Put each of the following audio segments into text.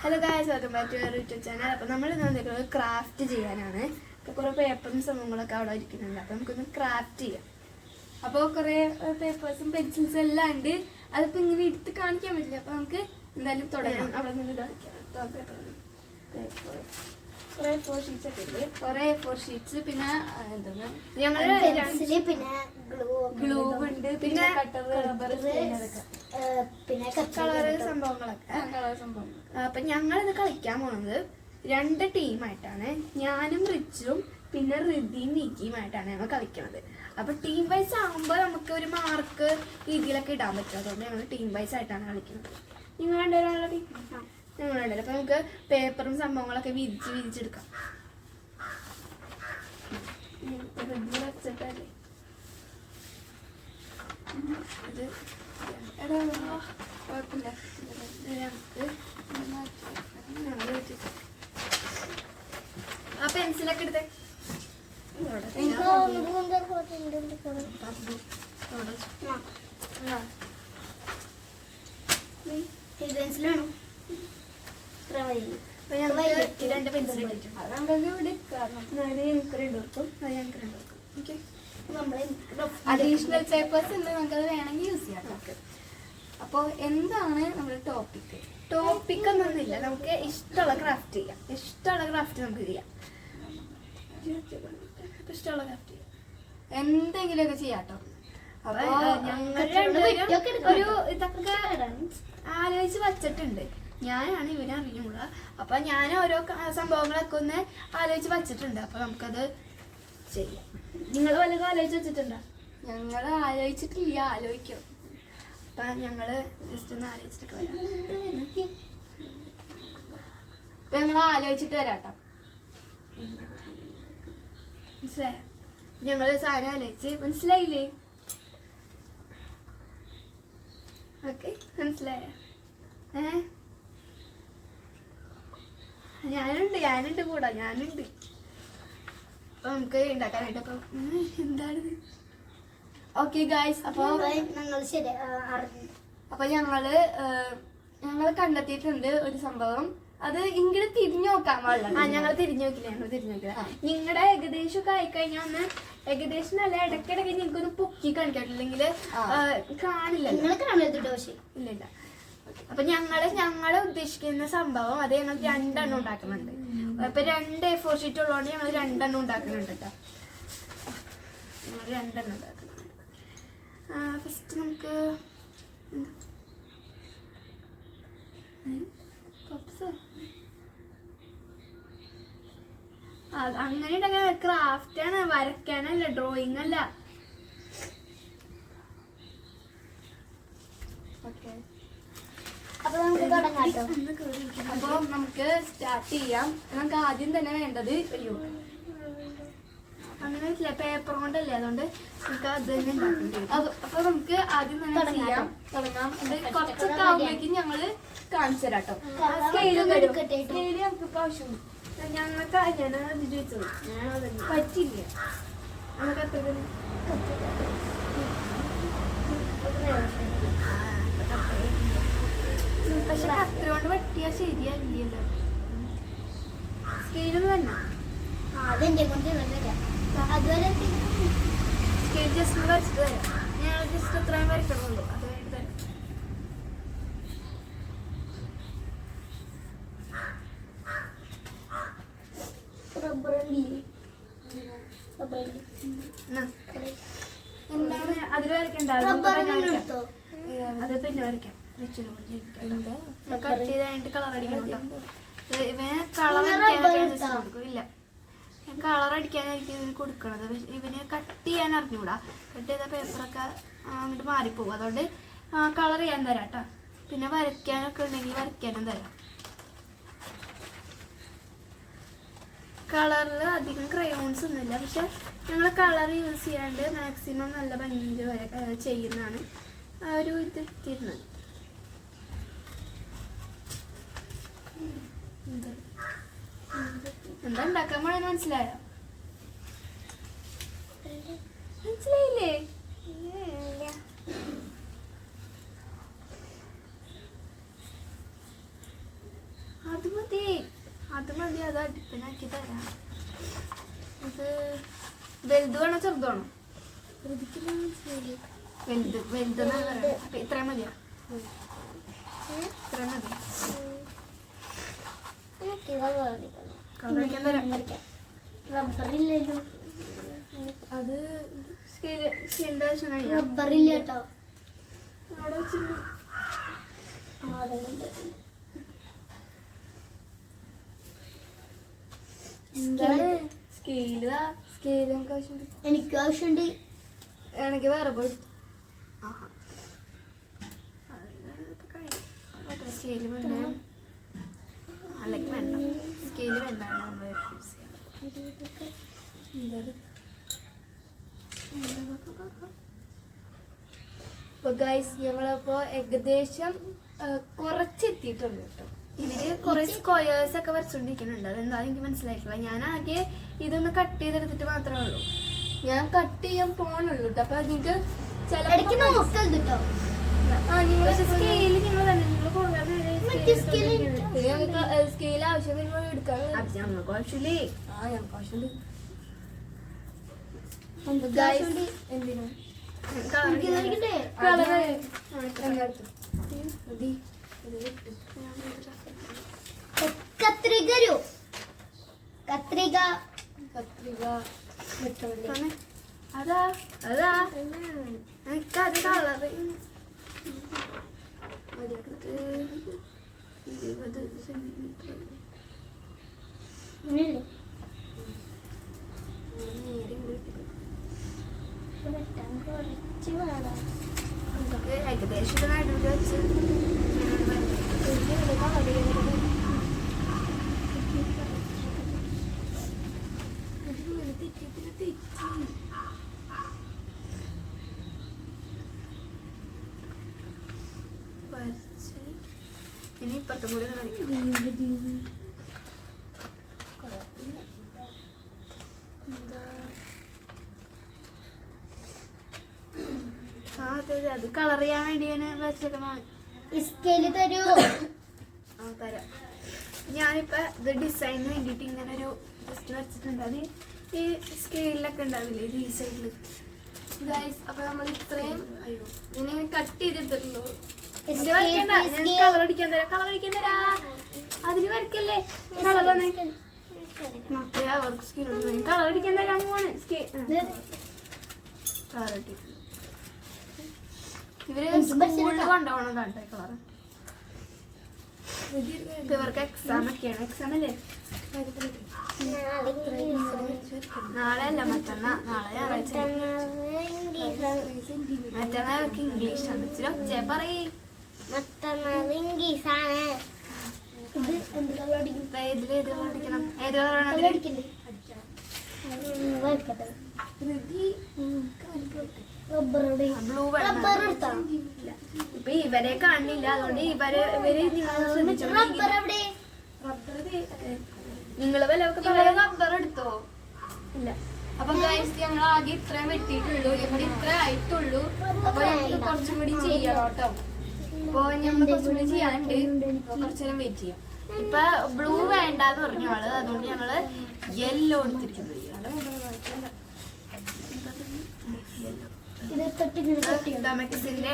Hello guys, welcome back to YouTube channel. അപ്പോൾ നമ്മൾ ഇന്ന് വന്നിട്ടുള്ളത് ക്രാഫ്റ്റ് ചെയ്യാനാണ്. കുറേ പേപ്പറും സംഭവങ്ങളൊക്കെ അവിടെ ഇരിക്കുന്നുണ്ട്. അപ്പോൾ നമുക്കൊന്ന് ക്രാഫ്റ്റ് ചെയ്യാം. അപ്പോൾ കുറേ പേപ്പേഴ്സും പെൻസിൽസും എല്ലാം ഉണ്ട്. അതിപ്പോൾ ഇങ്ങനെ എടുത്ത് കാണിക്കാൻ പറ്റില്ല. അപ്പോൾ നമുക്ക് എന്തായാലും തുടങ്ങാം. അവിടെ നിന്ന് കാണിക്കാം. കുറേ ഫോർ ഷീറ്റ്സ് ഒക്കെ ഉണ്ട്. കുറേ ഫോർ ഷീറ്റ്സ്, പിന്നെ എന്താണ് ഞങ്ങൾ പിന്നെ ഗ്ലൂ ഉണ്ട്, പിന്നെ കട്ടർ, റബ്ബർ, പിന്നെ കളർ സംഭവങ്ങളൊക്കെ. അപ്പൊ ഞങ്ങളിത് കളിക്കാൻ പോണത് 2 ടീമായിട്ടാണ്. ഞാനും റിച്ചും പിന്നെ റിദ്ധിയും നിക്കിയുമായിട്ടാണ് ഞങ്ങൾ കളിക്കണത്. അപ്പൊ ടീം വൈസ് ആകുമ്പോൾ നമുക്ക് ഒരു മാർക്ക് രീതിയിലൊക്കെ ഇടാൻ പറ്റും. അതുകൊണ്ട് ഞങ്ങൾ ടീം വൈസ് ആയിട്ടാണ് കളിക്കുന്നത്. നിങ്ങൾ രണ്ടുപേരാണല്ലോ ടീം, ഞങ്ങൾ രണ്ടുപേരും. അപ്പൊ നമുക്ക് പേപ്പറും സംഭവങ്ങളൊക്കെ വിരിച്ചെടുക്കാം. വെച്ചിട്ടല്ലേ ഇത് കുഴപ്പമില്ല. ആ പെൻസിലൊക്കെ എടുത്തേ. പെൻസിലാണോ? 2 പെൻസിൽ ഇട്ടിട്ടുണ്ട്. അത് നമുക്ക് ഇവിടെ ഞങ്ങൾക്ക് രണ്ടുപേർക്കും അഡീഷണൽ പേപ്പേഴ്സ് ഉണ്ട്, നമുക്കത് വേണമെങ്കിൽ യൂസ് ചെയ്യാം. ഓക്കെ, അപ്പോൾ എന്താണ് നമ്മുടെ ടോപ്പിക് ഒന്നുമില്ല. നമുക്ക് ഇഷ്ടമുള്ള ക്രാഫ്റ്റ് ചെയ്യാം. ഇഷ്ടമുള്ള ക്രാഫ്റ്റ് നമുക്ക് ചെയ്യാം. ഇഷ്ടമുള്ള ക്രാഫ്റ്റ് ചെയ്യാം, എന്തെങ്കിലുമൊക്കെ ചെയ്യാട്ടോ. അപ്പൊ ഞങ്ങൾ ഒരു ഇതൊക്കെ ആലോചിച്ച് വച്ചിട്ടുണ്ട്. ഞാനാണ് ഇവനെ അറിഞ്ഞൂട. അപ്പൊ ഞാൻ ഓരോ സംഭവങ്ങളൊക്കെ ഒന്ന് ആലോചിച്ച് വച്ചിട്ടുണ്ട്. അപ്പൊ നമുക്കത് ചെയ്യാം. നിങ്ങൾ വല്ലതും ആലോചിച്ച് വെച്ചിട്ടുണ്ടോ? ഞങ്ങൾ ആലോചിച്ചിട്ടില്ല, ആലോചിക്കും. അപ്പൊ ഞങ്ങള് ജസ്റ്റ് ഒന്ന് ആലോചിച്ചിട്ട് വരാം. അപ്പൊ ഞങ്ങൾ ആലോചിച്ചിട്ട് വരാട്ടോ. മനസ്സിലായോ? ഞങ്ങള് സാധനം ആലോചിച്ച്, മനസ്സിലായില്ലേ? ഓക്കെ, മനസ്സിലായോ? ഞാനുണ്ട് കൂടാ, ഞാനുണ്ട്. അപ്പൊ നമുക്ക് ഉണ്ടാക്കാനായിട്ട്. അപ്പൊ എന്താണിത്? ഓക്കെ ഗായ്സ്, അപ്പൊ ഞങ്ങള് കണ്ടെത്തിയിട്ടുണ്ട് ഒരു സംഭവം. അത് ഇങ്ങോട്ട് തിരിഞ്ഞു നോക്കാൻ പാടില്ല. ഞങ്ങൾ തിരിഞ്ഞു നോക്കില്ല. നിങ്ങളുടെ ഏകദേശം ഒക്കെ ആയിക്കഴിഞ്ഞാൽ ഒന്ന് ഏകദേശം അല്ല, ഇടയ്ക്കിടയ്ക്ക് നിങ്ങൾക്കൊന്ന് പൊക്കി കാണിക്കാട്ടില്ലെങ്കിൽ കാണില്ല. ഇല്ല. അപ്പൊ ഞങ്ങള് ഉദ്ദേശിക്കുന്ന സംഭവം അത് ഞങ്ങൾ 2 എണ്ണം ഉണ്ടാക്കുന്നുണ്ട്. ഇപ്പൊ 2 A4 ഷീറ്റ് ഉള്ളതുകൊണ്ട് ഞങ്ങൾ 2 എണ്ണം ഉണ്ടാക്കുന്നുണ്ട് കേട്ടോ. ഞങ്ങൾ 2 എണ്ണം ഉണ്ടാക്കുന്നുണ്ട്. ഫസ്റ്റ് നമുക്ക് അങ്ങനെ ഉണ്ടാക്കാൻ ക്രാഫ്റ്റ് ആണ്, വരയ്ക്കാനല്ല, ഡ്രോയിങ് അല്ല. അപ്പൊ നമുക്ക് തുടങ്ങാം. അപ്പൊ നമുക്ക് സ്റ്റാർട്ട് ചെയ്യാം. നമുക്ക് ആദ്യം തന്നെ വേണ്ടത് അങ്ങനെ വെച്ചില്ല, പേപ്പർ കൊണ്ടല്ലേ, അതുകൊണ്ട് നമുക്ക് അത് തന്നെ ഉണ്ടാക്കേണ്ടി വരും. അപ്പൊ നമുക്ക് ആദ്യം തന്നെ തുടങ്ങാം. കുറച്ചൊക്കെ ആവുമ്പോഴേക്കും ഞങ്ങള് കാണിച്ചു തരാം കേട്ടോ. സ്കെയില് നമുക്ക് ആവശ്യമുണ്ട്. ഞങ്ങൾക്ക് ഞാൻ അത് ചോദിച്ചത് പറ്റില്ല. നമുക്ക് അത്ര പക്ഷെ കത്ര കൊണ്ട് വെട്ടിയാ ശരിയല്ലല്ലോ. സ്കെയില് തന്നെ സ്കെയിൽ ജസ്റ്റ് വരച്ചിട്ട് തരാം. ഞാൻ ജസ്റ്റ് എത്രയും വരക്കണമല്ലോ, അത് വേണ്ടി തരാം. എന്താണ് അതിൽ വരയ്ക്കണ്ടാവും? അത് പിന്നെ വരയ്ക്കാം. കട്ട് ചെയ്ത് കളർ അടിക്കണം കേട്ടോ. ഇവന് കളർ അടിക്കാനൊക്കെ ഇല്ല, കളർ അടിക്കാനായിരിക്കും ഇതിന് കൊടുക്കണത്. ഇവന് കട്ട് ചെയ്യാൻ അറിഞ്ഞൂടാ. കട്ട് ചെയ്ത പേപ്പറൊക്കെ അങ്ങോട്ട് മാറിപ്പോകും. അതുകൊണ്ട് കളർ ചെയ്യാൻ തരാം കേട്ടോ. പിന്നെ വരയ്ക്കാനൊക്കെ ഉണ്ടെങ്കിൽ വരയ്ക്കാനും തരാം. കളറിൽ അധികം ക്രയോൺസ് ഒന്നുമില്ല, പക്ഷെ ഞങ്ങൾ കളർ യൂസ് ചെയ്യാണ്ട് മാക്സിമം നല്ല ഭംഗിയിൽ വരെ ചെയ്യുന്നതാണ് ഒരു ഇത് എത്തിയിരുന്നത്. എന്താ ഉണ്ടാക്കാൻ പോണെന്ന് മനസ്സിലായോ? മനസ്സിലായില്ലേ? മതി അത് അടുപ്പിനാക്കി തരാം. ഇത് വലുത് വേണോ ചെറുതാണോ? വലുതെന്നാണ് പറയുന്നത്. അപ്പൊ ഇത്രയും മതിയാ? ഇത്രയും മതി. കളറിക്കാൻ തരാം. റബ്ബറില്ലല്ലോ. അത് സ്കെയിലിന്റെ ആവശ്യം റബ്ബറില്ല കേട്ടോ. അവിടെ വെച്ചിട്ടുണ്ട്. സ്കെയില് നമുക്ക് ആവശ്യമുണ്ട്. എനിക്ക് ആവശ്യമുണ്ട്. എനിക്ക് വേറെ പോയി സ്കെയില് വേണ്ട. അല്ലെങ്കിൽ വേണ്ട, സ്കെയില് വേണ്ട. നമ്മൾ ഗൈസ് ഞങ്ങളിപ്പോ ഏകദേശം കുറച്ചെത്തിയിട്ടുണ്ട് കേട്ടോ. ഇതില് കുറെ സ്ക്വയേഴ്സ് ഒക്കെ വരച്ചോണ്ടിരിക്കുന്നുണ്ട്. അതെന്താ എനിക്ക് മനസ്സിലായിട്ടില്ല. ഞാൻ ആകെ ഇതൊന്ന് കട്ട് ചെയ്തെടുത്തിട്ട് മാത്രമേ ഉള്ളൂ. ഞാൻ കട്ട് ചെയ്യാൻ പോണുള്ളൂ കേട്ടോ. അപ്പൊ നിങ്ങൾക്ക് ഇടയ്ക്ക് നോക്കരുത് കേട്ടോ. സ്കെയില് നിങ്ങൾ തന്നെ സ്കെയിൽ ആവശ്യം വരുമ്പോൾ എടുക്കാൻ ഞങ്ങൾക്ക് ആവശ്യമില്ലേ? ഞങ്ങൾക്ക് ആവശ്യമുണ്ട്. എന്തിനാ കത്രിക അതാ എനിക്കത് കളറ് 20 സെന്റിമീറ്റർ ഏകദേശം നടുവിൽ വെച്ച് ഇനി ഇപ്പുറത്തും കൂടി അത് കളർ ചെയ്യാൻ വേണ്ടിയാണ് വരച്ചേക്കണ. തരാം. ഞാനിപ്പോ ഇത് ഡിസൈനിന് വേണ്ടിട്ട് ഇങ്ങനെ ഒരു ജസ്റ്റ് വരച്ചിട്ടുണ്ട്. അത് ഈ സ്കെയിലൊക്കെ ഉണ്ടാവില്ലേ ഈ സൈഡില്. അപ്പൊ നമ്മൾ ഇത്രയും ഇങ്ങനെ കട്ട് ചെയ്തെടുത്തിട്ടുള്ളൂ. കളർ അടിക്കാൻ തരാ. അതിന് വരക്കല്ലേ കളർ അവർക്ക് സ്കിൻ കളർ അടിക്കാൻ തരാൻ പോവാണ്. കളർ അടി ഇവര് സ്കൂളിൽ കൊണ്ടുപോകണം കേട്ടോ കളർ. ഇവർക്ക് എക്സാം ഒക്കെയാണ്. എക്സാം അല്ലേ? നാളെ അല്ല മറ്റന്നാ. നാളെ ഞായറാഴ്ച. മറ്റന്നാ അവർക്ക് ഇംഗ്ലീഷ് ആണ്. ഇച്ചിരി ഒച്ചേ പറയേ. ഇപ്പൊ ഇവരെ കാണില്ല. അതുകൊണ്ട് ഇവര് നിങ്ങള് വിലൊക്കെ പറയാൻ റബ്ബർ എടുത്തോ? ഇല്ല. അപ്പൊ ഞങ്ങൾ ആകെ ഇത്രയും വെട്ടിയിട്ടുള്ളൂ. ഇവിടെ ഇത്ര ആയിട്ടുള്ളൂ. അപ്പൊ ഞങ്ങൾക്ക് കുറച്ചും കൂടി ചെയ്യാം കേട്ടോ. അപ്പൊ ഞങ്ങൾ കുറച്ചും കൂടി ചെയ്യാനുണ്ട്. കുറച്ചു നേരം വെയിറ്റ് ചെയ്യാം. ഇപ്പൊ ബ്ലൂ വേണ്ടാന്ന് പറഞ്ഞു ആള്. അതുകൊണ്ട് ഞങ്ങള് യെല്ലോ എടുത്തിരിക്കുന്നത്. ഡൊമറ്റിക്സിന്റെ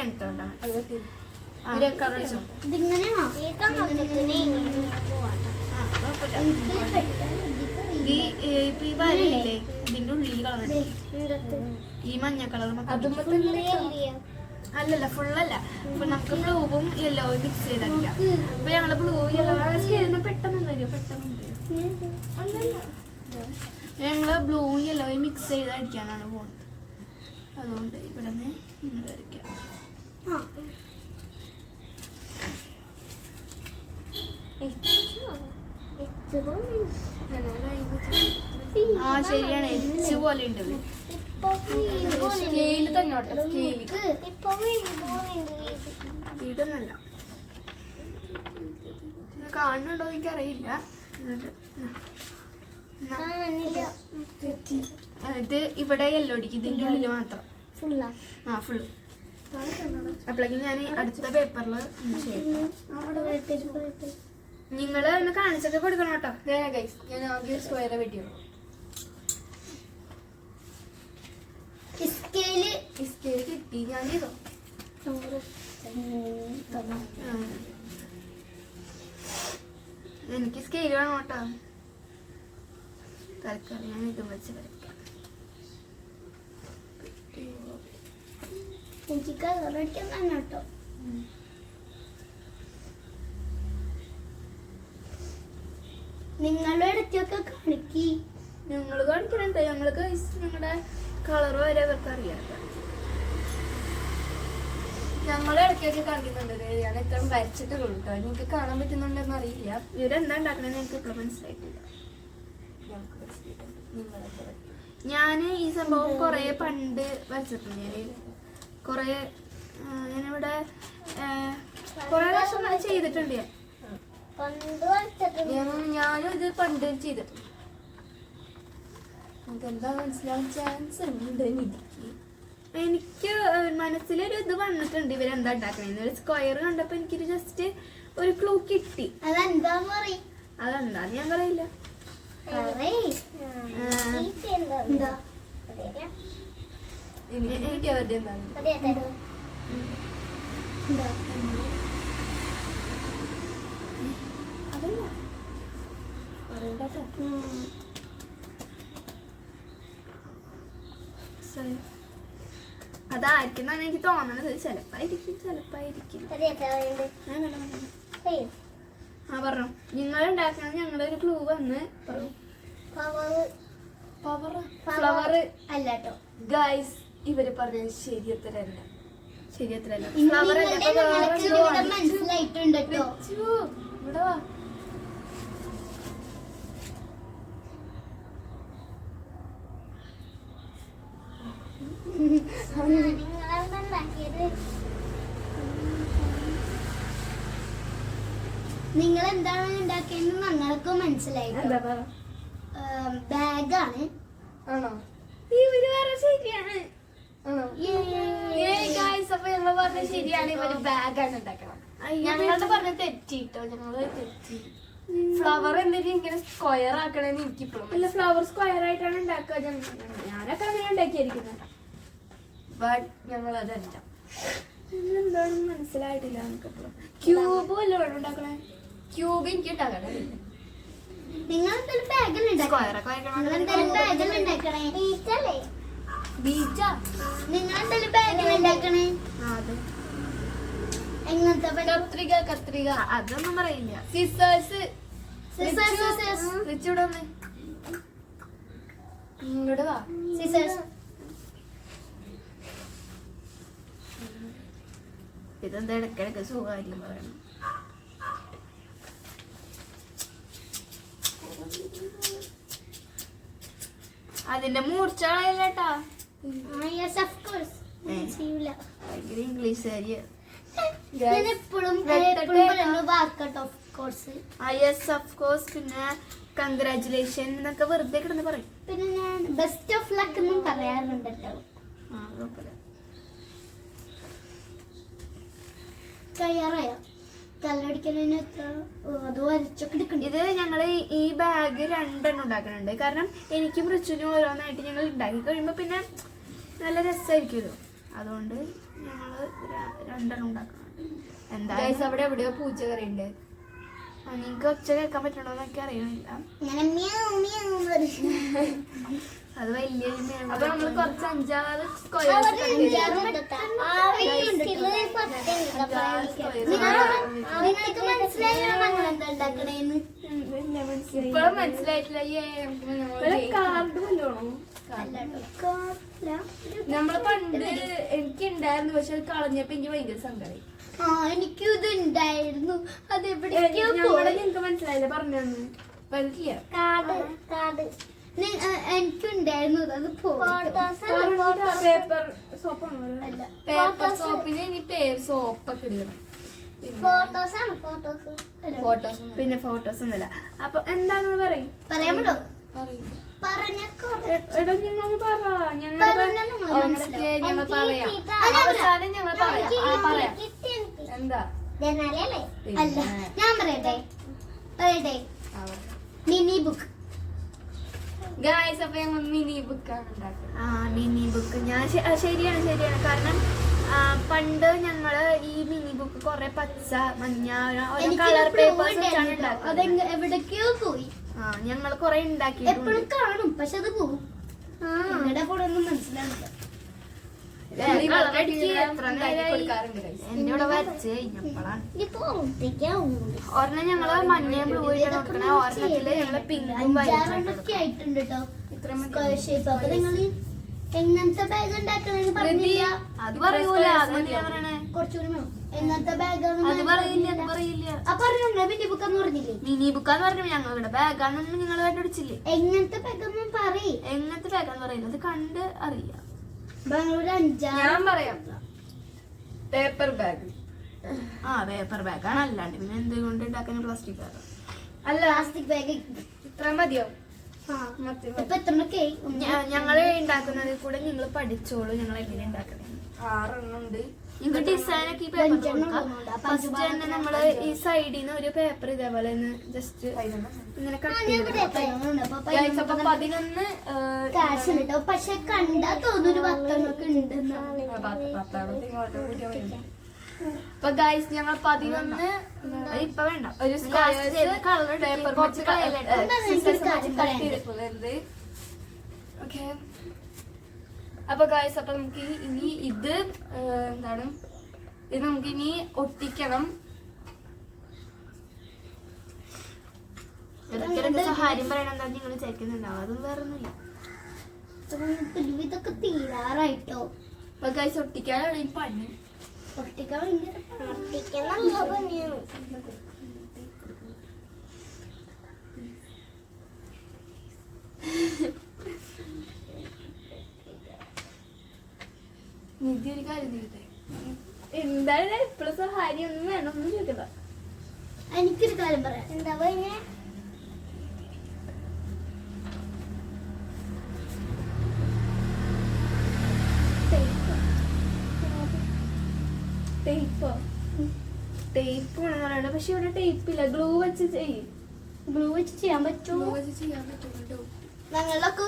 ഈ വരയില്ലേ ഇതിന്റെ ഉള്ളിൽ കളർ ഈ മഞ്ഞ കളർ അല്ലല്ല ഫുള്ളല്ല. അപ്പൊ നമുക്ക് ബ്ലൂവും യെല്ലോവും മിക്സ് ചെയ്തടിക്കാം. അപ്പൊ ഞങ്ങള് ബ്ലൂ യെല്ലോ പെട്ടെന്ന് തരും. ഞങ്ങള് ബ്ലൂവും യെല്ലോയും മിക്സ് ചെയ്ത് അടിക്കാനാണ് പോകുന്നത്. അതുകൊണ്ട് ഇവിടെ നിന്ന് ഇങ്ങനെ വരയ്ക്കാം. ശരിയാണ്. എച്ച് പോലെ ഉണ്ട്. സ്കെയില് തന്നോട്ടെ. ഇതൊന്നല്ല. കാണുന്നുണ്ടോ എനിക്കറിയില്ല. ഇത് ഇവിടെ യെല്ലോ അടിക്കും. ഇതിന്റെ ഉള്ളില് മാത്രം. ഫുള്ള്. അപ്പോഴേക്കും ഞാൻ അടുത്ത പേപ്പറില് നിങ്ങള് ഒന്ന് കാണിച്ചൊക്കെ കൊടുക്കണം കേട്ടോ. ഞാൻ ആദ്യം സ്ക്വയർ വെട്ടിയുള്ളൂ. സ്കെയിൽ കിട്ടി. ഞാൻ ചെയ്തോ എനിക്ക് സ്കെയിൽ വേണം കേട്ടോ. തൽക്കാലം ഞാൻ ഇതും വെച്ച് വരയ്ക്കാം. എനിക്ക് കളറടിക്കാൻ തന്നെ കേട്ടോ. നിങ്ങളുടെ ഇടയ്ക്കൊക്കെ കാണിക്കി. ഞങ്ങള് കാണിക്കണുണ്ട്. ഞങ്ങൾക്ക് ഞങ്ങളുടെ കളർ വരെ അവർക്ക് അറിയാം. ഞങ്ങളെ ഇടയ്ക്കൊക്കെ കാണിക്കുന്നുണ്ട്. ഞാൻ എത്ര വരച്ചിട്ടുള്ളൂ കേട്ടോ. എനിക്ക് കാണാൻ പറ്റുന്നുണ്ടെന്ന് അറിയില്ല. ഇവരെന്താ ഉണ്ടാക്കണെന്ന് എനിക്ക് ഇപ്പോഴും മനസ്സിലായിട്ടില്ല. ഞാൻ ഈ സംഭവം കൊറേ പണ്ട് വരച്ചിട്ടുണ്ട്. ഞാനിവിടെ കൊറേ പ്രാവശ്യം ചെയ്തിട്ടുണ്ട്. ഞാനും ഇത് പണ്ട് ചെയ്തിട്ടുണ്ട്. എന്താ മനസ്സിലാവാൻ ചാൻസ് ഉണ്ട്. എനിക്ക് മനസ്സിലൊരു ഇത് വന്നിട്ടുണ്ട് ഇവരെന്താ ഉണ്ടാക്കണേന്ന്. ഒരു സ്ക്വയർ കണ്ടപ്പോ എനിക്കൊരു ജസ്റ്റ് ഒരു ക്ലൂ കിട്ടി. അതെന്താന്ന് ഞാൻ പറയില്ല. എനിക്ക് അവരുടെ അതല്ല അതായിരിക്കുന്നാണ് എനിക്ക് തോന്നണത്. ചെലപ്പായിരിക്കും. ആ പറഞ്ഞു. നിങ്ങൾ ഉണ്ടാക്കണത് ഞങ്ങളൊരു ക്ലൂ വന്ന് പറഞ്ഞു. ഫ്ലവർ അല്ലാട്ടോ ഗൈസ്. ഇവര് പറഞ്ഞത് ശരിയത്രല്ല. ഫ്ലവർ മനസ്സിലായിട്ടുണ്ട്. ഇവിടെ വാ. നിങ്ങൾ എന്താണ് ഉണ്ടാക്കിയെന്ന് ഞങ്ങൾക്ക് മനസ്സിലായി. ബാഗാണ്. ആണോ? ഇവര് വേറെ ശരിയാണ്. അപ്പൊ ഞങ്ങൾ പറഞ്ഞ ശരിയാണ്. ഇവര് ബാഗാണ് ഉണ്ടാക്കണം. ഞങ്ങളുടെ പറഞ്ഞ തെറ്റിട്ടോ. ഞങ്ങള് തെറ്റി. ഫ്ലവർ എന്തെങ്കിലും ഇങ്ങനെ സ്ക്വയർ ആക്കണേന്ന് എനിക്കിപ്പോഴും. അല്ല, ഫ്ലവർ സ്ക്വയർ ആയിട്ടാണ് ഉണ്ടാക്കുക. ഞാനൊക്കെ അങ്ങനെ ഉണ്ടാക്കിയിരിക്കുന്നത്. ബട്ട് ഞങ്ങൾ അതല്ല. എന്താണെന്ന് മനസ്സിലായിട്ടില്ല. നമുക്കിപ്പോഴും ക്യൂബ് വല്ലതും ഉണ്ടാക്കണേ. ക്യൂബ് എനിക്ക് ഉണ്ടാക്കണേ. നിങ്ങൾ കത്രിക അതൊന്നും പറയില്ല. സിസേഴ്സ്. ഇങ്ങോട്ട് വാ. സിസേഴ്സ്. ഇതെന്താ ഇടയ്ക്കിടയ്ക്ക് സുഖമായിരിക്കും പറയണം. അതിന്റെ മൂർച്ച കളയല്ലേട്ടാ. ഇംഗ്ലീഷ് പിന്നെ കൺഗ്രാറ്റുലേഷൻ എന്നൊക്കെ വെറുതെ കിടന്ന് പറയും. പിന്നെ ഞാൻ ബെസ്റ്റ് ഓഫ് ലക്ക് എന്നും പറയാറുണ്ട്. തയ്യാറായോ? ഇത് ഞങ്ങള് ഈ ബാഗ് 2 ഉണ്ടാക്കുന്നുണ്ട്. കാരണം എനിക്കും റിച്ചുവിനും ഓരോന്നായിട്ട് ഞങ്ങൾ ഉണ്ടാക്കി കഴിയുമ്പോ പിന്നെ നല്ല രസമായിരിക്കുമല്ലോ. അതുകൊണ്ട് ഞങ്ങള് 2 ഉണ്ടാക്കുന്നുണ്ട്. എന്തായാലും അവിടെ എവിടെയോ പൂച്ച കറിയുണ്ട്. നിങ്ങൾക്ക് ഒച്ച കേൾക്കാൻ പറ്റണോന്നൊക്കെ അറിയണില്ല. അത് വലിയ. അപ്പൊ നമ്മള് കുറച്ച് 5-6 സ്ക്വയർ. ഇപ്പോഴും മനസ്സിലായിട്ടില്ല. കാർഡ് വല്ലോണോ? നമ്മള് പണ്ട് എനിക്കുണ്ടായിരുന്നു. പക്ഷെ അത് കളഞ്ഞപ്പോ എനിക്ക് ഭയങ്കര സങ്കടം. എനിക്കും ഇത് ഉണ്ടായിരുന്നു. നിങ്ങൾക്ക് മനസ്സിലായില്ല പറഞ്ഞു എനിക്കുണ്ടായിരുന്നു. അത് പേപ്പർ സോപ്പിന് ഇനി സോപ്പൊക്കെ ഇടണം. ഫോട്ടോസ് പിന്നെ ഫോട്ടോസ് ഒന്നുമില്ല. അപ്പൊ എന്താണെന്ന് പറയും. പറയാമോ? എന്താ അല്ല, ഞാൻ പറയട്ടെ. പറയട്ടെ മിനി ബുക്ക്. ഗായ്സ് അപ്പൊ ഞങ്ങൾ മിനി ബുക്കാണ് ഉണ്ടാക്കുന്നത്. മിനി ബുക്ക് ഞാൻ ശരിയാണ്. കാരണം പണ്ട് ഞങ്ങള് ഈ മിനി ബുക്ക് കൊറേ പച്ച മഞ്ഞ ഓരോ കളർ പേപ്പേഴ്സ് വെച്ചാണ് ഉണ്ടാക്കുന്നത്. എവിടേക്കോ പോയി. ഞങ്ങൾ കൊറേ ഉണ്ടാക്കി എപ്പോഴും കാണും, പക്ഷെ അത് പോവും. നിങ്ങളുടെ കൂടെ ഒന്നും മനസ്സിലാവില്ല. എന്റെ ഇവിടെ വരച്ച് കഴിഞ്ഞപ്പോഴാണ് ഒരെണ്ണം ഞങ്ങള് മഞ്ഞയും ബ്ലൂ ആയിട്ടാണ് കൊടുക്കണേ. ഒരെണ്ണത്തില് ഞങ്ങള് പിങ്കും അഞ്ചാറെണ്ണൊക്കെ ആയിട്ടുണ്ട് കേട്ടോ. ഷേപ്പ്. അപ്പൊ നിങ്ങൾ എങ്ങനത്തെ ബാഗ് ഉണ്ടാക്കണെന്ന് പറഞ്ഞില്ല. അത് പറയൂല. അത് പറയണേ കുറച്ചുകൂടി വേണം. എങ്ങനത്തെ ബാഗാണ്? അത് പറയില്ല. അപ്പൊ അറിയാം മിനി ബുക്കാന്ന് പറഞ്ഞില്ലേ? മിനി ബുക്കാന്ന് പറഞ്ഞു. ഞങ്ങളുടെ ബാഗാണെന്ന് നിങ്ങൾ കണ്ടുപിടിച്ചില്ലേ? എങ്ങനത്തെ ബാഗാന്ന് പറയ്. എങ്ങനത്തെ ബാഗാന്ന് പറയുന്നത് അത് കണ്ട് അറിയാം. ബാംഗ്ലൂർ 5 ഞാൻ പറയാം, പേപ്പർ ബാഗ്. പേപ്പർ ബാഗാണ്. അല്ലാണ്ട് പിന്നെ എന്തുകൊണ്ട് ഉണ്ടാക്കാൻ പ്ലാസ്റ്റിക് ബാഗ്? അല്ല, പ്ലാസ്റ്റിക് ബാഗ്. ഇത്ര മതിയോ? ഇപ്പൊ എത്രണ്ണൊക്കെ ഞങ്ങള് ഉണ്ടാക്കുന്നത് കൂടെ നിങ്ങൾ പഠിച്ചോളൂ. ഞങ്ങൾ എങ്ങനെ ഉണ്ടാക്കുന്നത് 6 ഉണ്ട്. നിങ്ങൾക്ക് ഡിസൈൻ ഒക്കെ ഈ പേപ്പർ ഫസ്റ്റ് തന്നെ നമ്മള് ഈ സൈഡിൽ നിന്ന് ഒരു പേപ്പർ ഇതേപോലെ ജസ്റ്റ് ഇങ്ങനെ കട്ട് ചെയ്ത് 11 കാശ് കേട്ടോ. പക്ഷെ കണ്ടാ തോന്നുന്നു 10 എണ്ണൊക്കെ ഉണ്ടെന്നാണ്. അപ്പൊ ഗൈസ് ഞങ്ങൾ 11 ഇപ്പൊ വേണ്ട ഒരു കളർ പേപ്പർ ഓക്കെ. അപ്പൊ ഗൈസ് അപ്പൊ നമുക്ക് ഇനി ഇത് എന്താണ്, ഇത് നമുക്ക് ഇനി ഒട്ടിക്കണം. ഇടയ്ക്കിടയ്ക്ക് സഹായം പറയണം എന്താ നിങ്ങൾ വിചാരിക്കുന്നുണ്ടാവും. അതൊന്നും വേറെ ഒന്നുമില്ല. ഇതൊക്കെ തീരാറായിട്ടോ. അപ്പൊ ഗൈസ് ഒട്ടിക്കാനാണ് ഈ പണി. ഒട്ടിക്കാൻ നല്ല പണിയാണ്. നിധി ഒരു കാര്യം ചെയ്തേ, എന്താണ് എപ്പോഴും സഹായം ഒന്നും വേണം ഒന്നും ചോദിക്കണ്ട. എനിക്കൊരു കാര്യം പറയാം. എന്താ പറഞ്ഞേ? ടേപ്പ് വേണം പറയണ്ട. പക്ഷെ ഇവിടെ ടേപ്പില്ല. ഗ്ലൂ വെച്ച് ചെയ്യും. ഗ്ലൂ വെച്ച് ചെയ്യാൻ പറ്റുമോ? ഗ്ലൂ വെച്ച് ചെയ്യാൻ പറ്റുമോ? ഞങ്ങളൊക്കെ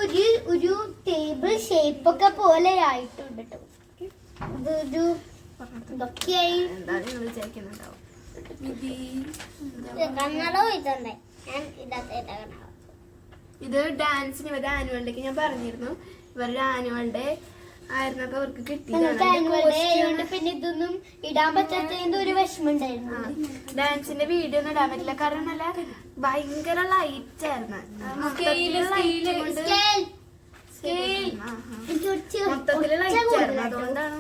ഒരു ടേബിൾ ഷേപ്പ് ഒക്കെ പോലെ ആയിട്ടുണ്ട് കേട്ടോ. ഇതൊരു ഇതൊക്കെയായി എന്താ നിങ്ങൾ വിചാരിക്കുന്നുണ്ടാവും. ഇത് ഡാൻസിന് ഇവരുടെ ആനുവൽ ഡേക്ക് ഞാൻ പറഞ്ഞിരുന്നു. ഇവരുടെ ആനുവൽ ഡേ ആയിരുന്നപ്പോ അവർക്ക് കിട്ടിയതാണ്. പിന്നെ ഇതൊന്നും ഇടാൻ പറ്റാത്തതിന്റെ ഒരു വിഷമം ഉണ്ടായിരുന്നു. ഡാൻസിന്റെ വീഡിയോ ഒന്നും ഇടാൻ പറ്റില്ല. കാരണം നല്ല ഭയങ്കര ലൈറ്റ് ആയിരുന്നു. മൊത്തത്തില് ലൈറ്റ് ആയിരുന്നു. അതുകൊണ്ടാണ്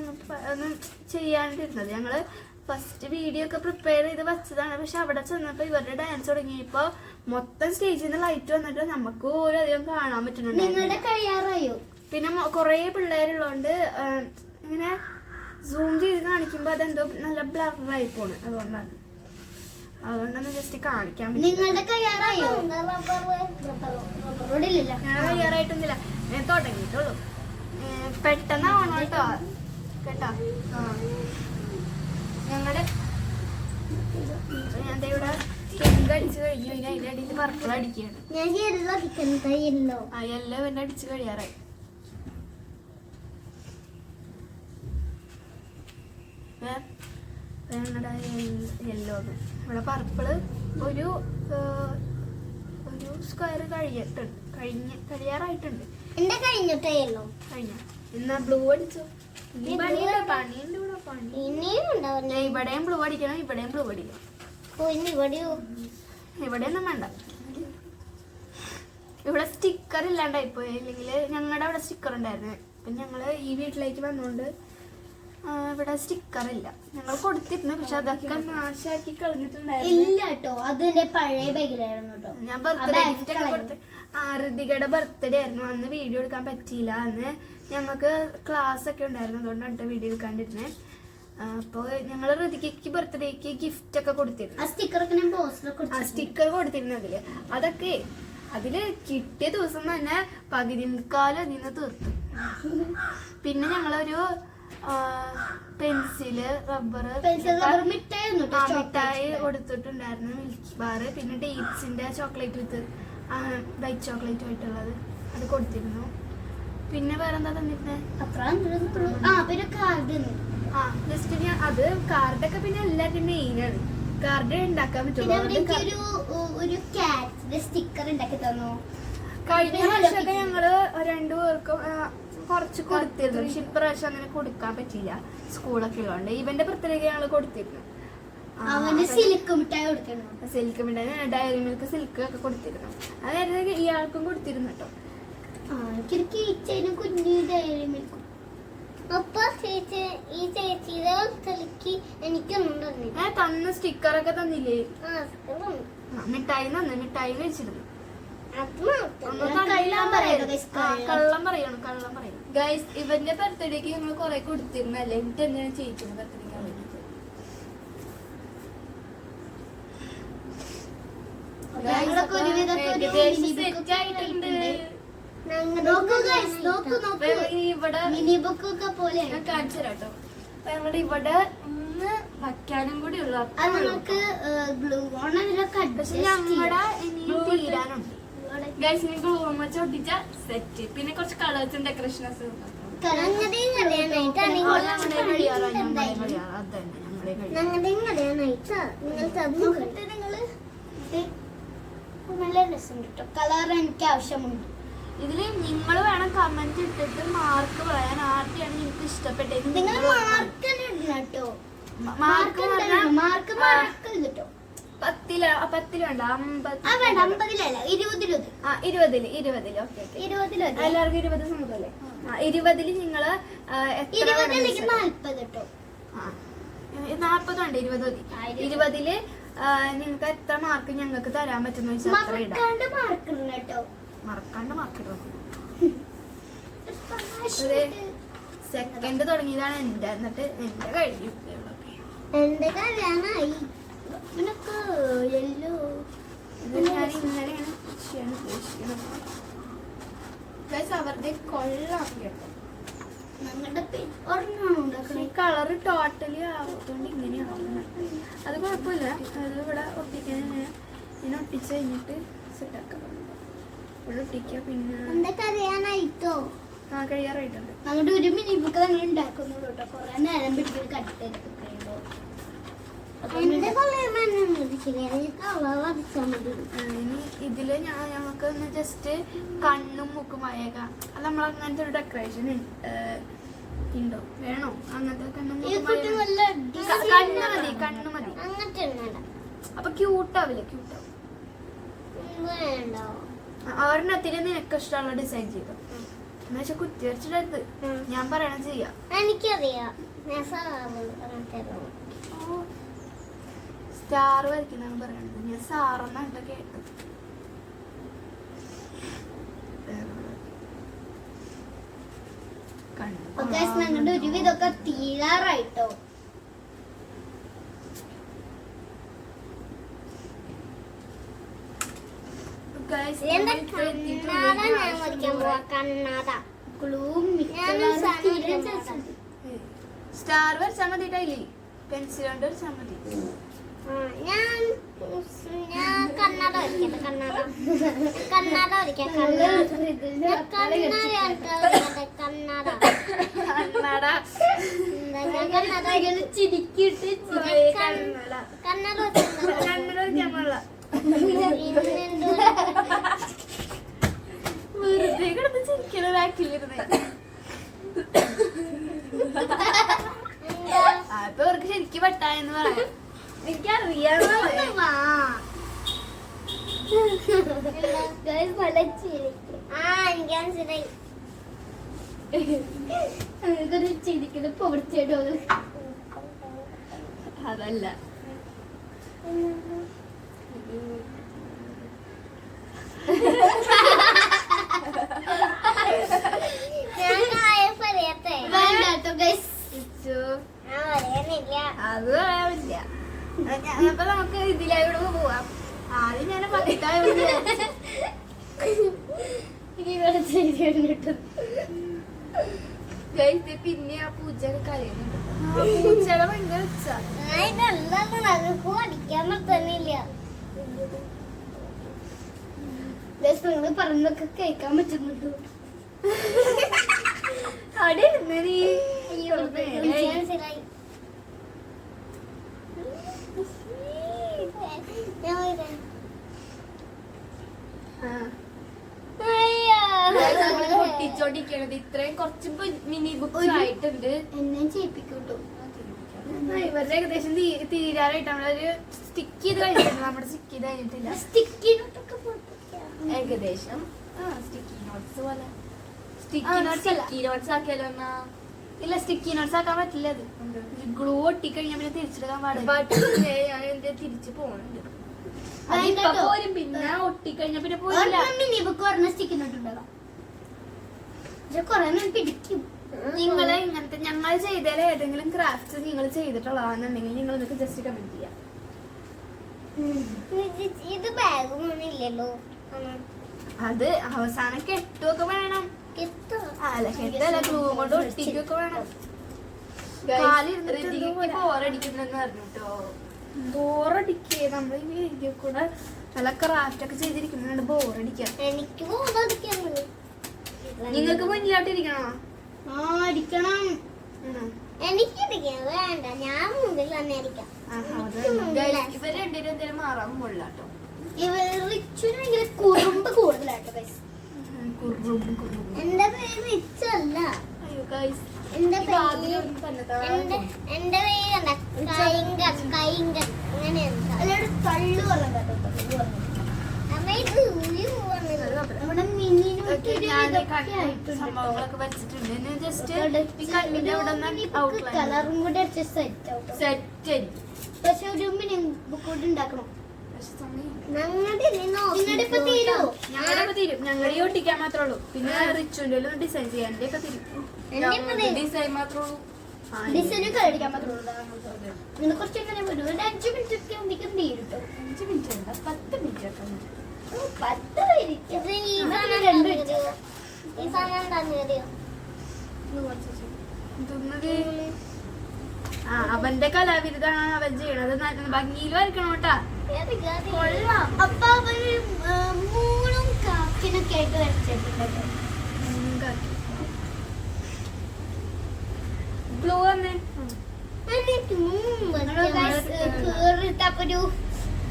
ഒന്നും ചെയ്യാണ്ടിരുന്നത്. ഞങ്ങള് ഫസ്റ്റ് വീഡിയോ ഒക്കെ പ്രിപ്പയർ ചെയ്ത് വെച്ചതാണ്. പക്ഷെ അവിടെ ചെന്നപ്പോ ഇവരുടെ ഡാൻസ് തുടങ്ങിയപ്പോ മൊത്തം സ്റ്റേജിൽ നിന്ന് ലൈറ്റ് വന്നിട്ട് നമുക്ക് പോലും അധികം കാണാൻ പറ്റുന്നുണ്ട്. നിങ്ങളുടെ കഴിയാറായോ? പിന്നെ കൊറേ പിള്ളേരുള്ളതുകൊണ്ട് ഇങ്ങനെ സൂം ചെയ്ത് കാണിക്കുമ്പോ അതെന്തോ നല്ല ബ്ലറായി പോണ്. അതുകൊണ്ടാണ് ജസ്റ്റ് കാണിക്കാൻ പറ്റും. നിങ്ങളുടെ കഴിയാറായോ? ഞാൻ കഴിയാറായിട്ടൊന്നുമില്ല. ഞാൻ തുടങ്ങിയിട്ടുള്ളൂ. പെട്ടെന്നാവണം കേട്ടോ. ഞങ്ങളുടെ ഞാൻ ഇവിടെ പിങ്ക് അടിച്ചു കഴിഞ്ഞു. ഇനി അതിന്റെ അടിയിൽ പർപ്പിൾ അടിക്കുകയാണ്. ഞാൻ യെല്ലോ എല്ലാം അടിച്ചു കഴിയാറായി. യെല്ലോ ഇവിടെ പർപ്പിള് ഒരു സ്ക്വയർ കഴിയാറായിട്ടുണ്ട്. എന്റെ കഴിഞ്ഞിട്ടേ യെല്ലോ കഴിഞ്ഞ എന്നാ ബ്ലൂ അടിച്ചോ. പണിയുണ്ട് ഇവിടെ. ഇവിടെയും ബ്ലൂ അടിക്കണം, ഇവിടെയും ബ്ലൂ അടിക്കണം. ഇവിടെയൊന്നും വേണ്ട. ഇവിടെ സ്റ്റിക്കർ ഇല്ലാണ്ടായിപ്പോയി. ഇല്ലെങ്കിൽ ഞങ്ങളുടെ അവിടെ സ്റ്റിക്കർ ഉണ്ടായിരുന്നു. അപ്പൊ ഞങ്ങള് ഈ വീട്ടിലേക്ക് വന്നോണ്ട് ഇവിടെ സ്റ്റിക്കർ ഇല്ല. ഞങ്ങൾ കൊടുത്തിരുന്നു. പക്ഷെ അതൊക്കെ നാശാക്കി കളഞ്ഞിട്ടുണ്ടായിരുന്നു. ഇല്ല കേട്ടോ, അതിന്റെ പഴയ ബാഗിലായിരുന്നു കേട്ടോ. ഞാൻ ബർത്ത്ഡേ ഗിഫ്റ്റ് ഒക്കെ കൊടുത്ത്. ഋതികയുടെ ബർത്ത്ഡേ ആയിരുന്നു. അന്ന് വീഡിയോ എടുക്കാൻ പറ്റിയില്ല. അന്ന് ഞങ്ങൾക്ക് ക്ലാസ് ഒക്കെ ഉണ്ടായിരുന്നു. അതുകൊണ്ട് അടുത്ത വീഡിയോ എടുക്കാണ്ടിരുന്നേ. അപ്പോൾ ഞങ്ങൾ ഋതികയ്ക്ക് ബർത്ത്ഡേക്ക് ഗിഫ്റ്റ് ഒക്കെ കൊടുത്തിരുന്നു. സ്റ്റിക്കർ കൊടുത്തിരുന്നു. അതില് കിട്ടിയ ദിവസം തന്നെ പകുതി മുക്കാലും അതിന് തീർത്തു. പിന്നെ ഞങ്ങളൊരു പെൻസില്, റബ്ബർ, മിഠായി കൊടുത്തിട്ടുണ്ടായിരുന്നു, മിൽക്കി ബാർ, പിന്നെ ഡേറ്റ്സിന്റെ ചോക്ലേറ്റ് വിത്ത് വൈറ്റ് ചോക്ലേറ്റ് ആയിട്ടുള്ളത് അത് കൊടുത്തിരുന്നു. പിന്നെ വേറെന്താ തന്നിരുന്നേ? ജസ്റ്റ് ഞാൻ അത് കാർഡൊക്കെ പിന്നെ എല്ലാവരുടെയും മെയിനാണ്. കാർഡ് ഉണ്ടാക്കാൻ പറ്റുള്ളൂ. കഴിഞ്ഞ വർഷമൊക്കെ ഞങ്ങള് 2 പേർക്കും കുറച്ച് കൊടുത്തിരുന്നു. പക്ഷെ ഇപ്രാവശ്യം അങ്ങനെ കൊടുക്കാൻ പറ്റിയില്ല, സ്കൂളൊക്കെ ഉള്ളതുകൊണ്ട്. ഇവന്റെ ബർത്ത്ഡേക്ക് ഞങ്ങള് കൊടുത്തിരുന്നു. സിൽക്ക് മിഠായി, ഡയറി മിൽക്ക്, സിൽക്ക് ഒക്കെ കൊടുത്തിരുന്നു. അതായത് ഇയാൾക്കും കൊടുത്തിരുന്നു കേട്ടോ. കുഞ്ഞു ഡയറി മിൽക്ക്. അപ്പൊ ഈ ചേച്ചിയുടെ എനിക്കൊന്നും തന്നില്ല. തന്ന സ്റ്റിക്കറൊക്കെ തന്നില്ലേ? മിഠായി തന്നു, മിഠായി കഴിച്ചിരുന്നു. കള്ളം പറയണം. ഗൈസ്, ഇവന്റെ ബർത്ത്ഡേക്ക് ഞങ്ങൾ കുറെ കൊടുത്തിരുന്നല്ലേ. എന്നിട്ട് എന്താണ് ചേച്ചിയുടെ ബർത്ത്ഡേക്ക് കാണിച്ചോ. ഞങ്ങളുടെ ഇവിടെ ഒന്ന് വയ്ക്കാനും കൂടി ഉള്ള ഞങ്ങളുടെ ഇനിയും തീരാനുണ്ട്. ഗൈസ്, നിങ്ങൾ ഗ്ലൂ വെച്ച് ഒട്ടിച്ച സെറ്റ്. പിന്നെ കുറച്ച് കളേഴ്സും ഡെക്കറേഷൻസ് കളർ എനിക്ക് ആവശ്യമുണ്ട്. ഇതില് നിങ്ങൾ വേണം കമന്റ് ഇട്ടിട്ട് മാർക്ക് പറയാൻ. ആർക്കാണ് നിങ്ങൾക്ക് ഇഷ്ടപ്പെട്ടത്? നിങ്ങൾ മാർക്ക് കേട്ടോ. മാർക്ക് മാർക്ക് കേട്ടോ. 10 വേണ്ട, 20. 20 ഓക്കെ. എല്ലാവർക്കും 20 സമ്മതമല്ലേ? 20 നിങ്ങള് 40 കേട്ടോ. 40 വേണ്ട, 20 മതി. 20 നിങ്ങൾക്ക് എത്ര മാർക്ക് ഞങ്ങൾക്ക് തരാൻ പറ്റുന്ന വെച്ചാൽ അത്ര ഇടാം. മറക്കാണ്ട് മാർക്ക് ഇടണം. സെക്കൻഡ് തുടങ്ങിയതാണ് എന്റെ, എന്നിട്ട് എന്റെ കഴിഞ്ഞു. എന്റെ കല്യാണമായി. ഞാൻ ഇന്നലെയാണ് ചെയ്യാൻ ഉദ്ദേശിക്കുന്നത്. അവരുടെ കൊള്ളാം കേട്ടോ. കളറ് ടോട്ടലി ആവാത്തോണ്ട് ഇങ്ങനെയാണ്. അത് കുഴപ്പമില്ല, അത് ഇവിടെ ഒട്ടിക്കാൻ ഇങ്ങനെ ഒട്ടിച്ച് കഴിഞ്ഞിട്ട് സെറ്റാക്കാം. ഇവിടെ ഒട്ടിക്കുക. പിന്നെ കഴിയാനായിട്ടോ? കഴിയാറായിട്ടുണ്ട്. ഞങ്ങളുടെ ഒരു മിനി ബുക്ക് ഞങ്ങൾ ഉണ്ടാക്കുന്നുള്ളൂ കേട്ടോ. കുറെ നേരം പിടിച്ച് കട്ടെടുത്ത് ഇതില് ഞങ്ങൾക്ക് ജസ്റ്റ് കണ്ണും മുക്കും അയക്കാം. അത് നമ്മളങ്ങനത്തെ ഒരു ഡെക്കറേഷൻ ഉണ്ടോ? വേണോ അങ്ങനത്തെ കണ്ണും കണ്ണു മതി. അപ്പൊ ക്യൂട്ടാവില്ലേ? ക്യൂട്ടാവും. ഒരെണ്ണത്തിന് നിനക്ക് ഇഷ്ടമുള്ള ഡിസൈൻ ചെയ്തു എന്നുവെച്ചാൽ കുത്തി വരച്ചിട്ട് ഞാൻ പറയണ ചെയ്യാം. എനിക്കറിയാം. സ്റ്റാർ വരയ്ക്കുന്നതാണ് പറയണത്. ഞാൻ സാറെന്നാണ് കേട്ടത്. ഞങ്ങളുടെ ഒരുവിധമൊക്കെ തീരാറായിട്ടോ. സ്റ്റാർ വരച്ചാൽ മതിയിട്ടായില്ലേ? പെൻസിൽ കൊണ്ട് വരച്ചാൽ മതി. ഞാൻ കണ്ണട വരയ്ക്കാം. കണ്ണട വരയ്ക്കാം. ചിരിക്കിട്ട് കണ്ണട വെറുതെ കിടന്ന് ചിരിക്കണ ബാക്കിലിരുന്ന്. അപ്പൊ അവർക്ക് ശരിക്കും പെട്ടായെന്ന് പറയാം. എനിക്കറിയാം. ചിരിക്കുന്ന പൊടിച്ചേടോ. അതല്ല, അത് പറയാൻ പറ്റില്ല. അപ്പൊ നമുക്ക് ഇതിലൂടെ പോവാം. ആദ്യം ഞാൻ പത്തായ പിന്നെ ആ പൂച്ചയൊക്കെ കരയുന്നുണ്ട്. പൂച്ചയുടെ ഭയങ്കര ഉച്ച. നമുക്ക് പഠിക്കാൻ പറ്റുന്നില്ല. നിങ്ങൾ പറഞ്ഞൊക്കെ കേൾക്കാൻ പറ്റുന്നുണ്ട്. അവിടെ ഇരുന്ന് നീ മനസ്സിലായി. പൊട്ടിച്ചോണ്ടിരിക്കണത് ഇത്രയും കുറച്ച് മിനി ബുക്സ് ആയിട്ടുണ്ട്. എന്നെ ചെയ്യിപ്പിക്കൂട്ടോ. ഇവരുടെ ഏകദേശം തീരാറായിട്ട് നമ്മളൊരു സ്റ്റിക്ക് ചെയ്ത് കഴിഞ്ഞിട്ടുണ്ട്. നമ്മുടെ സ്റ്റിക്ക് ചെയ്ത് കഴിഞ്ഞിട്ടില്ല. സ്റ്റിക്കിനോട്ടൊക്കെ ഏകദേശം സ്റ്റിക്കി നോട്ട്സ് പോലെ സ്റ്റിക്കി നോട്ട്സ് ആക്കിയാലോ എന്നാ? ഇല്ല, സ്റ്റിക്കി നോട്ട്സ് ആക്കാൻ പറ്റില്ല. അത് ഗ്ലൂ ഒട്ടിക്കഴിഞ്ഞാൽ പിന്നെ തിരിച്ചെടുക്കാൻ പാടില്ല. ഞാൻ എന്റെ തിരിച്ചു പോകുന്നുണ്ട്. അതിപ്പോ പോരും പിന്നെ ഒട്ടിക്കഴിഞ്ഞാ പിന്നെ പോയില്ല. മിനി ബുക്ക് പറഞ്ഞ സ്റ്റിക്കിനോട്ടുണ്ടാകാം. കൊറേ പിടിക്കും. നിങ്ങള് ഇങ്ങനത്തെ ഞങ്ങൾ ചെയ്തതിൽ ഏതെങ്കിലും ക്രാഫ്റ്റ്സ് നിങ്ങൾ ചെയ്തിട്ടുള്ളതാണെന്നുണ്ടെങ്കിൽ നിങ്ങൾ നിങ്ങൾക്ക് ജസ്റ്റ് കമന്റ് ചെയ്യാം. ഇത് ബാഗൊന്നും ഇല്ലല്ലോ. അത് അവസാനം കെട്ടുമൊക്കെ വേണം. അല്ല കെട്ടല്ല, ഗ്ലൂ കൊണ്ട് ഒട്ടിക്കൊക്കെ വേണം. ബോറടിക്കുന്നെന്ന് പറഞ്ഞിട്ടോ. ബോറടിക്കേ നമ്മൾ ഈ വീഡിയോ കൂടെ നല്ല ക്രാഫ്റ്റ് ഒക്കെ ചെയ്തിരിക്കുന്നുണ്ട്. ബോറടിക്കാം. എനിക്ക് ബോറടിക്കാനുള്ളൂ. നിങ്ങൾക്ക് മുന്നിലോട്ടിരിക്കണോ? അടിക്കണം. എനിക്കിരിക്കാം, വേണ്ട. ഞാൻ മുമ്പിൽ തന്നെ അടിക്കാം. ഇവര് രണ്ടുപേരും എന്തെങ്കിലും മാറാൻ കൊള്ളാട്ടോ. റിച്ചുവിന് ഭയങ്കര കുറുമ്പ് കൂടുതലാട്ടോ ഗൈസ്. എന്റെ പേര് റിച്ച് അല്ല. അയ്യോ ഗൈസ്, എന്റെ പേര് കൈങ്കൻ അങ്ങനെയാണ്. അല്ലാണ്ട് തള്ളു പറഞ്ഞ നമ്മുടെ മിനിന് സംഭവങ്ങളൊക്കെ വെച്ചിട്ടുണ്ട്. ജസ്റ്റ് കളറും കൂടെ അടിച്ച സെറ്റ് ആവും. സെറ്റ്. പക്ഷെ ഒരു മിനി ബുക്ക് കൂടെ ഉണ്ടാക്കണം. നിങ്ങളുടെ ഇപ്പൊ തീരോ? ഞങ്ങളുടെ തീരും. ഞങ്ങളുടെ ഒട്ടിക്കാൻ മാത്രമേ ഉള്ളൂ. പിന്നെ റിച്ചുവിന്റെ ഡിസൈൻ ചെയ്യാൻ ഒക്കെ തീരും. ഡിസൈൻ മാത്രമേ ഉള്ളൂ. ഡിസൈനും കളിക്കാൻ മാത്രമേ ഉള്ളൂ. നിങ്ങൾ കുറച്ച് എങ്ങനെ വരും? ഒരു 5 മിനിറ്റ് ഒക്കെ ആകുമ്പോഴേക്കും തീരും കേട്ടോ. 5 മിനിറ്റ് അല്ല, 10 മിനിറ്റ് ഒക്കെ. 10 മിനിറ്റ്. ഈ സാധനം തന്നെയോ? അവന്റെ കലാവിരുദ്ധാണ് അവൻ ചെയ്യണത്. ഭംഗിയിൽ വരക്കണം കേട്ടാ. അപ്പൊ അവര് മൂന്നും കാക്കിനൊക്കെ ആയിട്ട് വരച്ചിട്ടുണ്ട്. ഗ്ലൂ തന്നെ ഒരു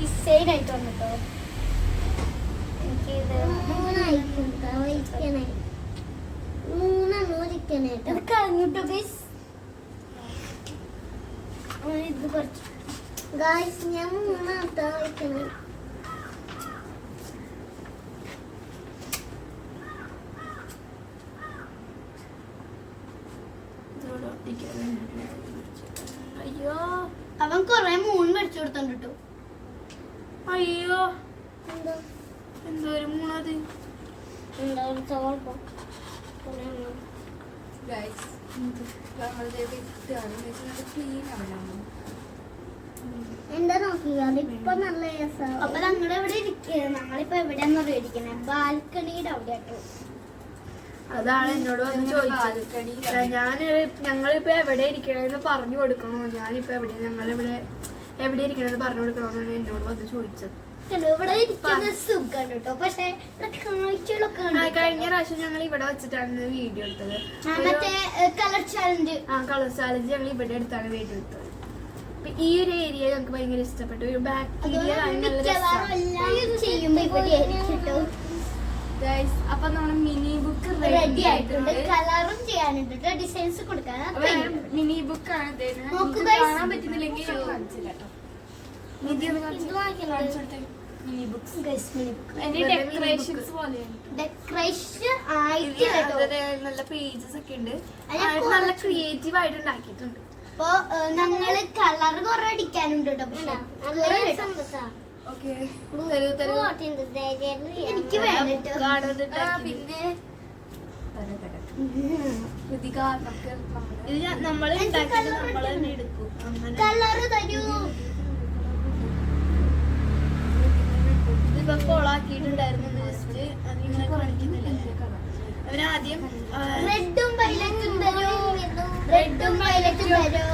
ഡിസൈൻ ആയിട്ട് വന്നിട്ടോ. എനിക്കിത് മൂന്നെണ്ണം കളഞ്ഞിട്ടോ ഗൈസ്. ഇത് കുറച്ച് ഗൈസ് ഞാൻ മൂന്നാമത്തെ വയ്ക്കണേ. അയ്യോ, അവൻ കൊറേ മൂന്ന് മേടിച്ചു കൊടുത്തോണ്ട് കേട്ടോ. അയ്യോ, എന്താ എന്തോരു മൂണത്. എന്താ ഒരു ചോർപ്പോ ഗൈസ്, ക്ലീൻ ആവണം. എന്താ നോക്കിയത് ഇപ്പൊ നല്ല രസം. അപ്പൊ ഞങ്ങളുടെ ഇവിടെ ഇരിക്കുക. ഞങ്ങളിപ്പോ എവിടെയാന്ന് ഇരിക്കണേ? ബാൽക്കണിയുടെ അവിടെ ആട്ടോ. അതാണ് എന്നോട് വന്ന് ചോദിച്ചത്. ഞങ്ങളിപ്പോ എവിടെ ഇരിക്കണെന്ന് പറഞ്ഞു കൊടുക്കണോ, ഞാനിപ്പോ ഞങ്ങളിവിടെ എവിടെ ഇരിക്കണെന്ന് പറഞ്ഞു കൊടുക്കണോന്നാണ് എന്നോട് വന്ന് ചോദിച്ചത്. ഇവിടെ ഇരിക്കുന്ന സുഖം കേട്ടോ. പക്ഷെ കാഴ്ചകളൊക്കെ കഴിഞ്ഞ പ്രാവശ്യം ഞങ്ങൾ ഇവിടെ വെച്ചിട്ടാണ് വീഡിയോ എടുത്തത്. മറ്റേ കളർ ചാലഞ്ച്. കളർ ചാലഞ്ച് ഞങ്ങൾ ഇവിടെ എടുത്താണ് വീഡിയോ എടുത്തത്. ഈ ഒരു ഏരിയ ഞങ്ങൾക്ക് ഭയങ്കര ഇഷ്ടപ്പെട്ടു. ഒരു ബാക്ടീരിയ ചെയ്യുമ്പോ ഇവിടെ ആയിരിക്കും. അപ്പൊ നമ്മുടെ മിനി ബുക്ക് റെഡി ആയിട്ടുണ്ട്. കളറും ചെയ്യാനുണ്ട്, ഡിസൈൻസ് കൊടുക്കാൻ. മിനി ബുക്ക് ആണ്. കാണാൻ പറ്റുന്നില്ലെങ്കിൽ മിനി ബുക്സ് ഡെക്കറേഷൻസ് പോലെയാണ്. ഡെക്കറേഷൻ ആയിട്ട് നല്ല പേജസ് ഒക്കെ ഉണ്ട്. നല്ല ക്രിയേറ്റീവ് ആയിട്ട് ഉണ്ടാക്കിയിട്ടുണ്ട്. അപ്പൊ ഞങ്ങള് കളർ കുറെ അടിക്കാനുണ്ട് കേട്ടോ. എനിക്ക് വേണ്ടിട്ട് പിന്നെ നമ്മൾ എടുക്കും. കളറ് തരൂ. ഇതിപ്പോ കോളാക്കിയിട്ടുണ്ടായിരുന്നു. ജസ്റ്റ് അതിങ്ങനെ കാണിക്കുന്നില്ല. അവനാദ്യം റെഡും വൈലറ്റും തരൂ. റെഡും വയലറ്റും തരോ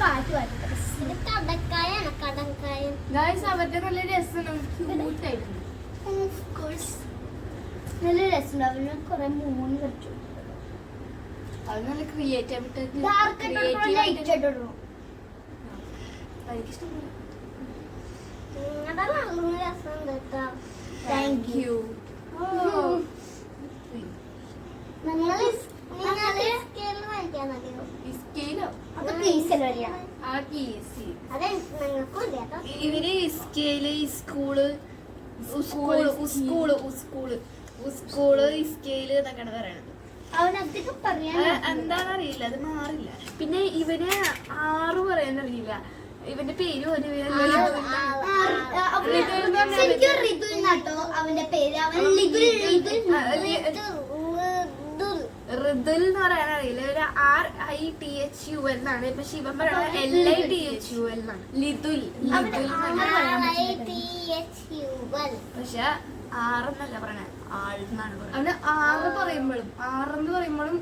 പാട്ട് പാടും കടക്കായാണ് കടക്കായ ഗൈസ് അവരുടെ നല്ല രസമാണ് ക്യൂട്ടായിട്ട് നല്ല രസമുണ്ട് അവന് കുറെ മൂന്ന് കളിച്ചു അത് നല്ല ക്രിയേറ്റീവായിട്ട് ഡാർക്ക് ലൈറ്റ് ഇട്ടിടുന്നു എനിക്കിഷ്ടപ്പെട്ടു. താങ്ക് യു ഈ സ്കെയിലോ ഇവര് സ്കെയില് സ്കൂള് സ്കെയില് എന്നൊക്കെയാണ് പറയണത്. അവനധികം പറയാൻ എന്താണെന്നറിയില്ല, അത് മാറില്ല. പിന്നെ ഇവന് 6 പറയാനറിയില്ല. ഇവന്റെ പേര് ഒരു ഋതു എന്നാട്ടോ അവന്റെ പേര്. അവൻ ഋതുൽ എന്ന് പറയാനറിയില്ല. ഒരു RITHUL എന്നാണ്. ഇപ്പൊ ശിവൻ പറയുന്നത് LITHUL എന്നാണ്. ലിതുൽ പക്ഷെ 6 എന്നല്ല പറയണേ, ആൾ എന്നാണ് പറയുന്നത്. അവന് 6 പറയുമ്പോഴും 6 എന്ന് പറയുമ്പോഴും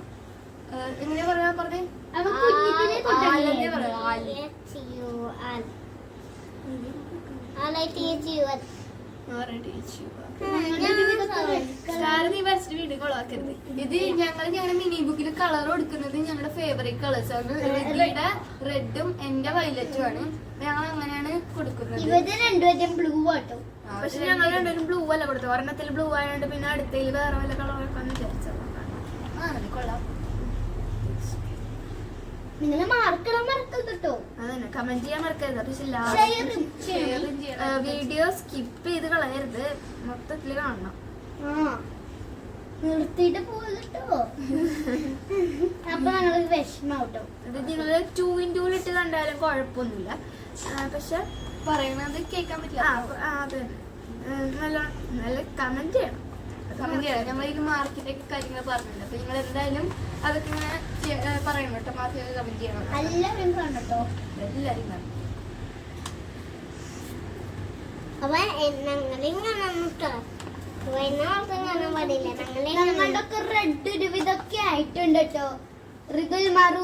എങ്ങനെയാ പറയാ പറഞ്ഞേ? അവൻ കുഞ്ഞിതിനെ ആലെന്നേ പറയാ. വീട് കൊളാക്കരുത്. ഇത് ഞങ്ങളുടെ മിനി ബുക്കിൽ കളർ കൊടുക്കുന്നത് ഞങ്ങളുടെ ഫേവറേറ്റ് കളേഴ്സ് ആണ്. ഋതിയുടെ റെഡും എന്റെ വയലറ്റും ആണ്. ഞങ്ങൾ അങ്ങനെയാണ് കൊടുക്കുന്നത്. ഇവര് രണ്ടുപേരും ബ്ലൂ ആട്ടോ. പക്ഷെ ഞങ്ങൾ രണ്ടുപേരും ബ്ലൂ അല്ല കൊടുത്തത്. ഒരെണ്ണത്തിൽ ബ്ലൂ ആയതുകൊണ്ട് പിന്നെ അടുത്തതിൽ വേറെ വല്ല കളറൊക്കെ വിചാരിച്ചത്. കൊള്ളാം. നിങ്ങൾ മാർക്കിടാൻ മറക്കരുത് കേട്ടോ. അതന്നെ, കമന്റ് ചെയ്യാൻ മറക്കരുത്. പക്ഷെ വീഡിയോ സ്കിപ്പ് ചെയ്ത് കളയരുത്, മൊത്തത്തില് കാണണം. നിർത്തിയിട്ട് പോകട്ടോ. അപ്പൊ ഞങ്ങൾക്ക് വിഷമാവട്ടോ. ഇത് നിങ്ങള് 2:2 ഇട്ട് കണ്ടാലും കുഴപ്പമൊന്നുമില്ല. പക്ഷെ പറയണത് കേൾക്കാൻ പറ്റില്ല. അത് നല്ല നല്ല കമന്റ് ചെയ്യണം. നമ്മളതിൽ മാർക്കിന്റെ കാര്യങ്ങൾ പറഞ്ഞിട്ടുണ്ട്. അപ്പൊ നിങ്ങൾ എന്തായാലും അതൊക്കെ ഇങ്ങനെ പറയണം കേട്ടോ. മാർക്കൊക്കെ കമന്റ് ചെയ്യണം. എല്ലാവരും കാണട്ടോ. എല്ലാരും കാണും. അപ്പൊ ഞങ്ങളുടെ റെഡ് ഒരുവിധമൊക്കെ ആയിട്ടുണ്ട് കേട്ടോ. ഋതുൽ മാറു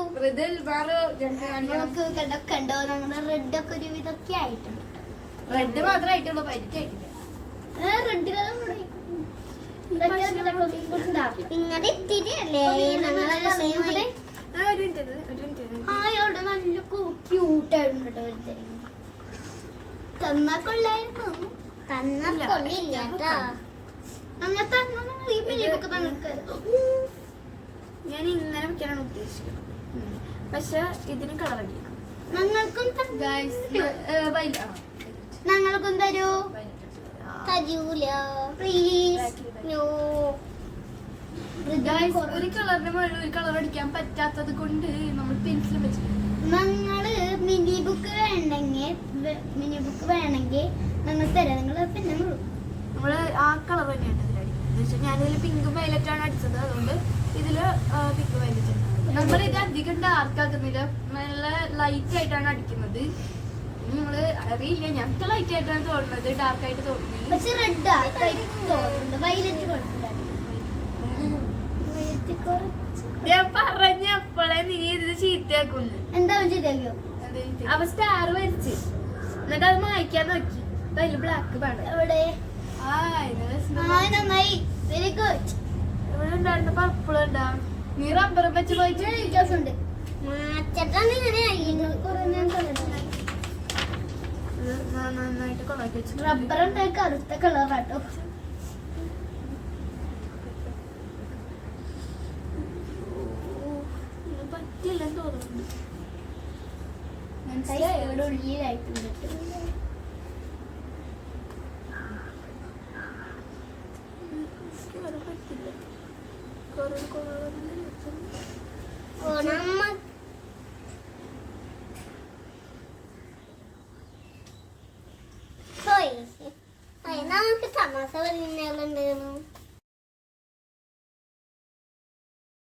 ഞങ്ങൾക്ക് കണ്ടോ ഞങ്ങളുടെ റെഡ് ഒക്കെ ഒരുവിധമൊക്കെ ആയിട്ടുണ്ട്. റെഡ് മാത്രമായിട്ടുള്ളൂ, വൈറ്റ് ആയിട്ടില്ല. റെഡ് കളർ നിങ്ങളുടെ ഇത്തിരിയല്ലേ ആയോടെ നല്ല ക്യൂട്ടായിരുന്നു കേട്ടോ. തന്നാ കൊള്ളായിരുന്നു. തന്നാ കൊള്ളില്ല കേട്ടോ. അങ്ങനെ തന്നു ഈ മിനിയൊക്കെ തന്നിട്ട് ഞാൻ ഇങ്ങനെ വെക്കാനാണ് ഉദ്ദേശിക്കുന്നത്. പക്ഷെ ഇതിന് കളർ അടിക്കണം. ഞങ്ങൾക്കും ഞങ്ങൾക്കും തരൂ. തരൂല പ്ലീസ്. ഒരു കളറിന്റെ മുകളിൽ ഒരു കളർ അടിക്കാൻ പറ്റാത്തത് കൊണ്ട് നമ്മൾ പെൻസിൽ വെച്ചിട്ടുണ്ട്. ഞങ്ങള് മിനി ബുക്ക് വേണമെങ്കിൽ ഞങ്ങൾ തരാം. നിങ്ങൾ പിന്നെ നമ്മള് ആ കളർ തന്നെയാണ് ഇതിലടിക്കുന്നത്. ഞാനിതിൽ പിങ്ക് വയലറ്റ് ആണ് അടിച്ചത്, അതുകൊണ്ട് ഇതില് പിങ്ക് വയലറ്റ്. നമ്മളിത് അധികം ഡാർക്ക് ആക്കുന്നില്ല, നല്ല ലൈറ്റ് ആയിട്ടാണ് അടിക്കുന്നത്. നിങ്ങള് അറിയില്ല, ഞങ്ങൾക്ക് ലൈറ്റ് ആയിട്ടാണ് തോന്നുന്നത്, ഡാർക്ക് ആയിട്ട് തോന്നുന്നത്. പക്ഷെ റെഡ് തോന്നുന്നുണ്ട്. വയലറ്റ് ഞാൻ പറഞ്ഞപ്പോളെ നീ ഇത് ചീത്തയാക്കുന്നു. എന്താ ചെയ്തോ? അപ്പൊ സ്റ്റാർ വരച്ച് എന്നിട്ട് അത് മായ്ക്കാൻ നോക്കി. അതില് ബ്ലാക്ക് പാട് എവിടെ? നന്നായി. Very good. ഇവിടെ ഉണ്ടായിരുന്ന പർപ്പിൾ ഉണ്ടാവും. നീ റബ്ബർ വെച്ച് പോയിട്ട് വ്യത്യാസമുണ്ട്. നന്നായിട്ട് കൊളാക്കി വെച്ചു. റബ്ബർ ഉണ്ടായി കറുത്ത കളറാട്ടോ. പറ്റില്ലെന്ന് തോന്നുന്നു. ഇവിടെ ഉള്ളിലായിട്ടുണ്ട്. നമുക്ക് തമാശ പറയുന്നുണ്ടായിരുന്നു.